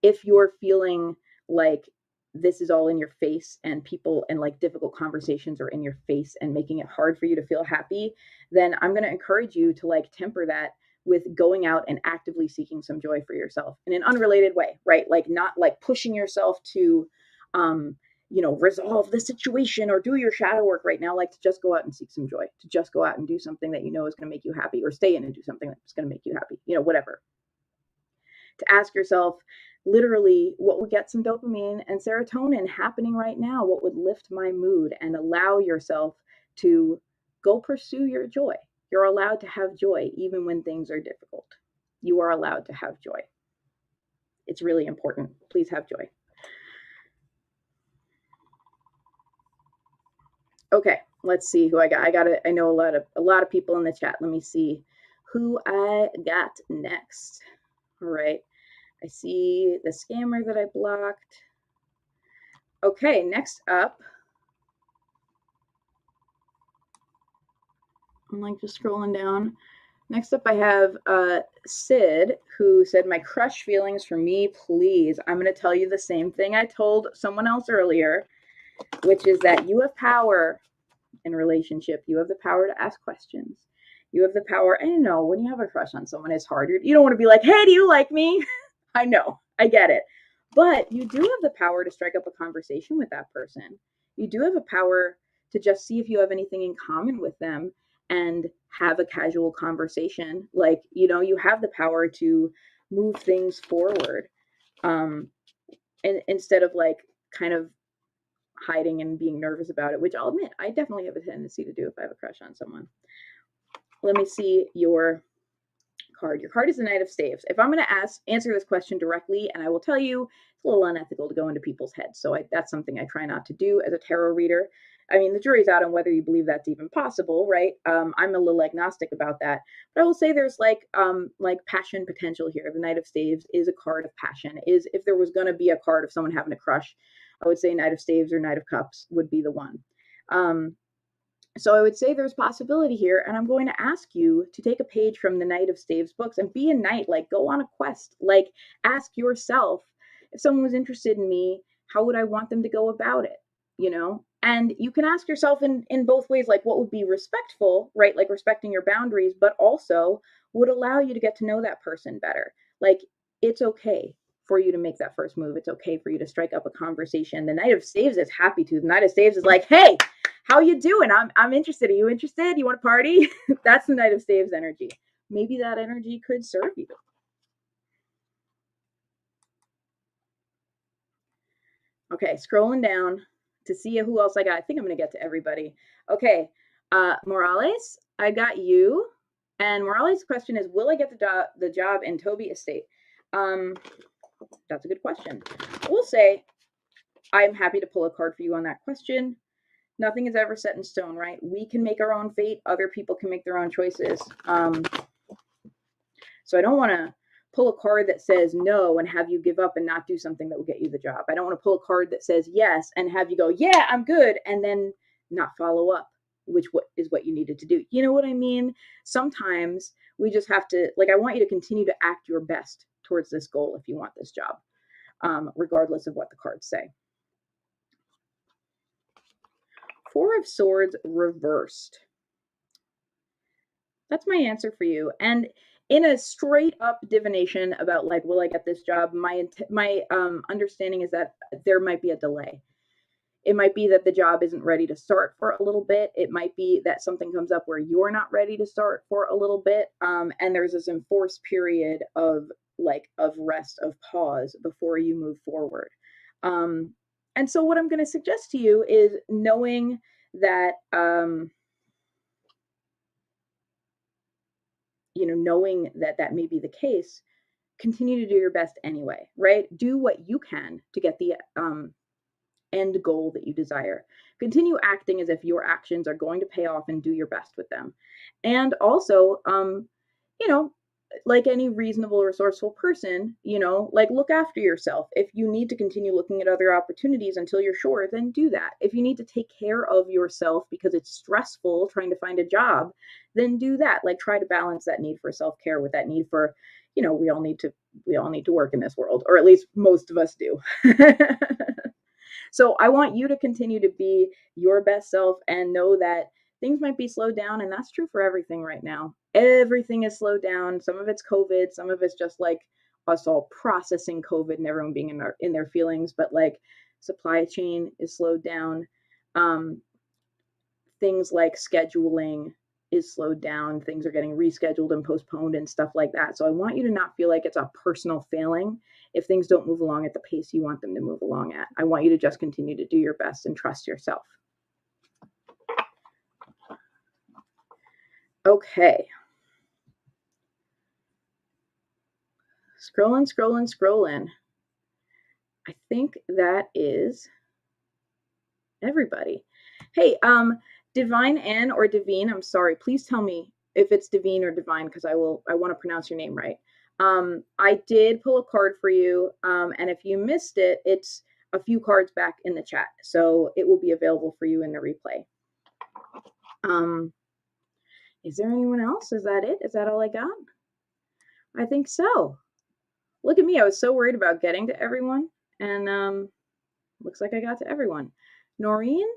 if you're feeling like this is all in your face and people and like difficult conversations are in your face and making it hard for you to feel happy, then I'm going to encourage you to like temper that with going out and actively seeking some joy for yourself in an unrelated way, right? Like, not like pushing yourself to, resolve the situation or do your shadow work right now, like to just go out and seek some joy, to just go out and do something that you know is going to make you happy, or stay in and do something that's going to make you happy, whatever. To ask yourself, literally, what would get some dopamine and serotonin happening right now? What would lift my mood? And allow yourself to go pursue your joy. You're allowed to have joy even when things are difficult. You are allowed to have joy. It's really important. Please have joy. Okay, let's see who I got. I know a lot of people in the chat. Let me see who I got next. All right. I see the scammer that I blocked. Okay, next up, I'm like just scrolling down. Next up, I have Sid, who said, my crush feelings for me, please. I'm going to tell you the same thing I told someone else earlier, which is that you have power in a relationship. You have the power to ask questions. You have the power. And you know, when you have a crush on someone, it's hard. You don't want to be like, hey, do you like me? I know, I get it. But you do have the power to strike up a conversation with that person. You do have a power to just see if you have anything in common with them and have a casual conversation. Like, you know, you have the power to move things forward. And instead of like kind of hiding and being nervous about it, which I'll admit I definitely have a tendency to do if I have a crush on someone. Let me see your card. Your card is the Knight of Staves. If I'm going to answer this question directly, and I will tell you, it's a little unethical to go into people's heads. So that's something I try not to do as a tarot reader. I mean, the jury's out on whether you believe that's even possible, right? I'm a little agnostic about that, but I will say there's like passion potential here. The Knight of Staves is a card of passion. Is if there was going to be a card of someone having a crush, I would say Knight of Staves or Knight of Cups would be the one. So I would say there's possibility here, and I'm going to ask you to take a page from the Knight of Staves books and be a knight. Like, go on a quest. Like, ask yourself, if someone was interested in me, how would I want them to go about it? You know? And you can ask yourself in both ways, like, what would be respectful, right? Like respecting your boundaries, but also would allow you to get to know that person better. Like, it's okay for you to make that first move. It's okay for you to strike up a conversation. The Knight of Staves is happy to. The Knight of Staves is like, hey, how you doing? I'm interested. Are you interested? You want to party? That's the Knight of Staves energy. Maybe that energy could serve you. Okay, scrolling down to see who else I got. I think I'm going to get to everybody. Okay, Morales, I got you. And Morales' question is, will I get the job in Toby Estate? That's a good question. We'll say I'm happy to pull a card for you on that question. Nothing is ever set in stone, right? We can make our own fate. Other people can make their own choices. So I don't want to pull a card that says no and have you give up and not do something that will get you the job. I don't want to pull a card that says yes and have you go, yeah, I'm good, and then not follow up, which is what you needed to do. You know what I mean? Sometimes we just have to, like, I want you to continue to act your best towards this goal if you want this job, regardless of what the cards say. Four of Swords reversed. That's my answer for you. And in a straight up divination about like, will I get this job? My understanding is that there might be a delay. It might be that the job isn't ready to start for a little bit. It might be that something comes up where you're not ready to start for a little bit. And there's this enforced period of rest, of pause before you move forward. And so what I'm going to suggest to you is knowing that, knowing that that may be the case, continue to do your best anyway, right? Do what you can to get the end goal that you desire. Continue acting as if your actions are going to pay off and do your best with them. And also, like any reasonable, resourceful person, like look after yourself. If you need to continue looking at other opportunities until you're sure, then do that. If you need to take care of yourself because it's stressful trying to find a job, then do that. Like try to balance that need for self-care with that need for, we all need to work in this world, or at least most of us do. So I want you to continue to be your best self and know that things might be slowed down, and that's true for everything right now. Everything is slowed down. Some of it's COVID, some of it's just like us all processing COVID and everyone being in their feelings, but like supply chain is slowed down. Things like scheduling is slowed down. Things are getting rescheduled and postponed and stuff like that. So I want you to not feel like it's a personal failing if things don't move along at the pace you want them to move along at. I want you to just continue to do your best and trust yourself. Okay. Scrolling. I think that is everybody. Hey, Divine N or Divine, I'm sorry. Please tell me if it's Divine or Divine because I want to pronounce your name right. I did pull a card for you, and if you missed it, it's a few cards back in the chat, so it will be available for you in the replay. Is there anyone else? Is that it? Is that all I got? I think so. Look at me. I was so worried about getting to everyone. And looks like I got to everyone. Noreen,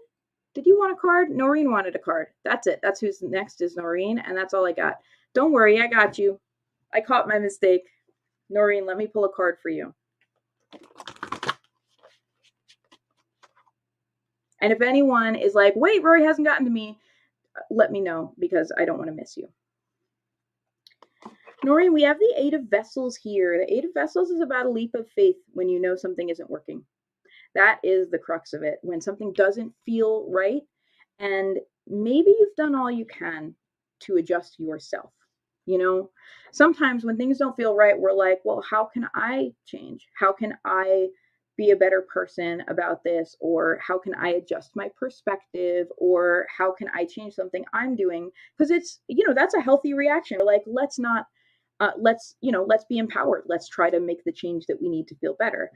did you want a card? Noreen wanted a card. That's it. That's who's next is Noreen. And that's all I got. Don't worry. I got you. I caught my mistake. Noreen, let me pull a card for you. And if anyone is like, wait, Rory hasn't gotten to me, let me know because I don't want to miss you. Noreen, we have the Eight of Vessels here. The Eight of Vessels is about a leap of faith when you know something isn't working. That is the crux of it. When something doesn't feel right, and maybe you've done all you can to adjust yourself. You know, sometimes when things don't feel right, we're like, well, how can I change? How can I be a better person about this? Or how can I adjust my perspective? Or how can I change something I'm doing? Because it's, that's a healthy reaction. Like, let's not, let's be empowered. Let's try to make the change that we need to feel better.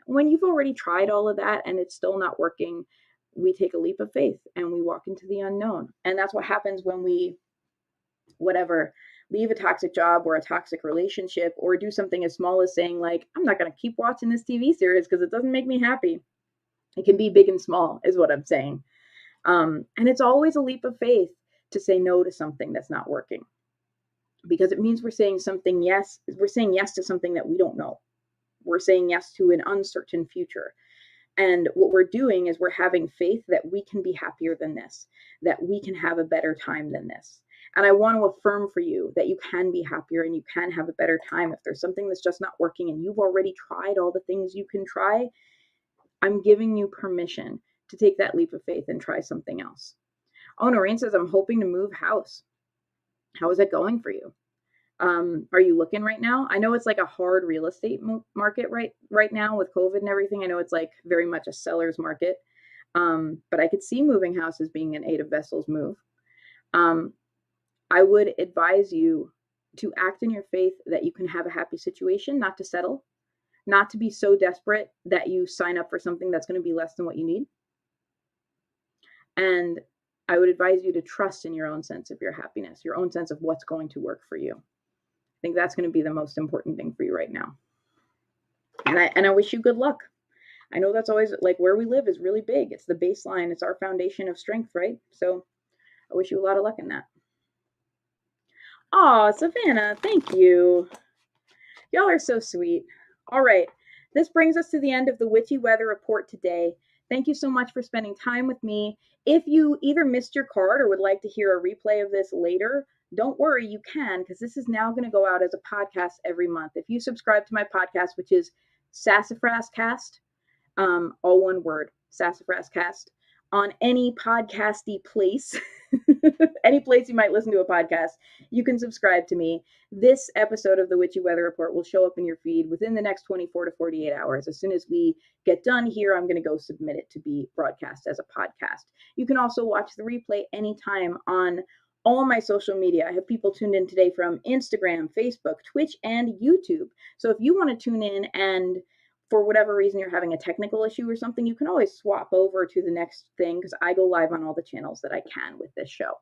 When you've already tried all of that and it's still not working, we take a leap of faith and we walk into the unknown. And that's what happens when we, leave a toxic job or a toxic relationship or do something as small as saying, like, I'm not going to keep watching this TV series because it doesn't make me happy. It can be big and small is what I'm saying. And it's always a leap of faith to say no to something that's not working, because it means we're saying yes to something that we don't know. We're saying yes to an uncertain future. And what we're doing is we're having faith that we can be happier than this, that we can have a better time than this. And I want to affirm for you that you can be happier and you can have a better time. If there's something that's just not working and you've already tried all the things you can try, I'm giving you permission to take that leap of faith and try something else. Oh, Noreen says, I'm hoping to move house. How is that going for you? Are you looking right now? I know it's like a hard real estate market right now with COVID and everything. I know it's like very much a seller's market. But I could see moving house as being an Eight of Vessels move. I would advise you to act in your faith that you can have a happy situation, not to settle, not to be so desperate that you sign up for something that's going to be less than what you need. And I would advise you to trust in your own sense of your happiness, your own sense of what's going to work for you. I think that's going to be the most important thing for you right now. And I wish you good luck. I know that's always like where we live is really big. It's the baseline. It's our foundation of strength, right? So I wish you a lot of luck in that. Oh, Savannah, thank you. Y'all are so sweet. All right. This brings us to the end of the Witchy Weather Report today. Thank you so much for spending time with me. If you either missed your card or would like to hear a replay of this later, don't worry, you can, because this is now going to go out as a podcast every month. If you subscribe to my podcast, which is Sassafras Cast, all one word, Sassafras Cast, on any podcasty place, any place you might listen to a podcast, you can subscribe to me. This episode of the Witchy Weather Report will show up in your feed within the next 24 to 48 hours. As soon as we get done here, I'm going to go submit it to be broadcast as a podcast. You can also watch the replay anytime on all my social media. I have people tuned in today from Instagram, Facebook, Twitch, and YouTube. So if you want to tune in and for whatever reason you're having a technical issue or something, you can always swap over to the next thing, because I go live on all the channels that I can with this show.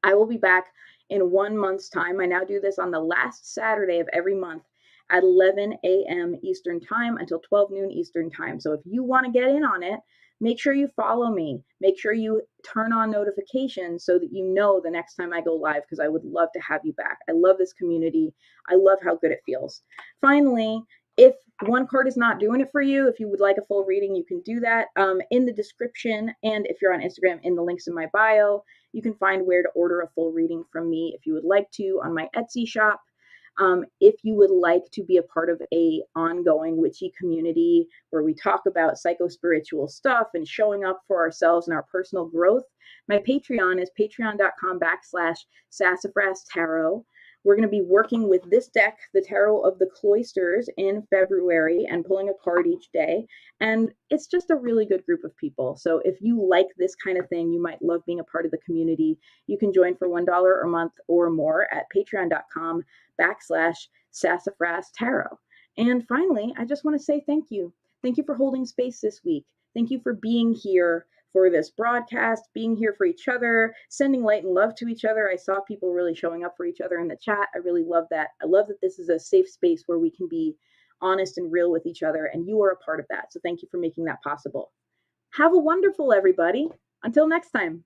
I will be back in 1 month's time. I now do this on the last Saturday of every month at 11 a.m. Eastern Time until 12 noon Eastern Time. So if you want to get in on it, make sure you follow me. Make sure you turn on notifications so that you know the next time I go live, because I would love to have you back. I love this community. I love how good it feels. Finally, if one card is not doing it for you, if you would like a full reading, you can do that in the description. And if you're on Instagram, in the links in my bio, you can find where to order a full reading from me if you would like to on my Etsy shop. If you would like to be a part of a ongoing witchy community where we talk about psycho-spiritual stuff and showing up for ourselves and our personal growth, my Patreon is patreon.com/sassafras tarot. We're going to be working with this deck, the Tarot of the Cloisters, in February and pulling a card each day. And it's just a really good group of people. So if you like this kind of thing, you might love being a part of the community. You can join for $1 a month or more at patreon.com/sassafras tarot. And finally, I just want to say thank you. Thank you for holding space this week. Thank you for being here for this broadcast, being here for each other, sending light and love to each other. I saw people really showing up for each other in the chat. I really love that. I love that this is a safe space where we can be honest and real with each other, and you are a part of that. So thank you for making that possible. Have a wonderful, everybody. Until next time.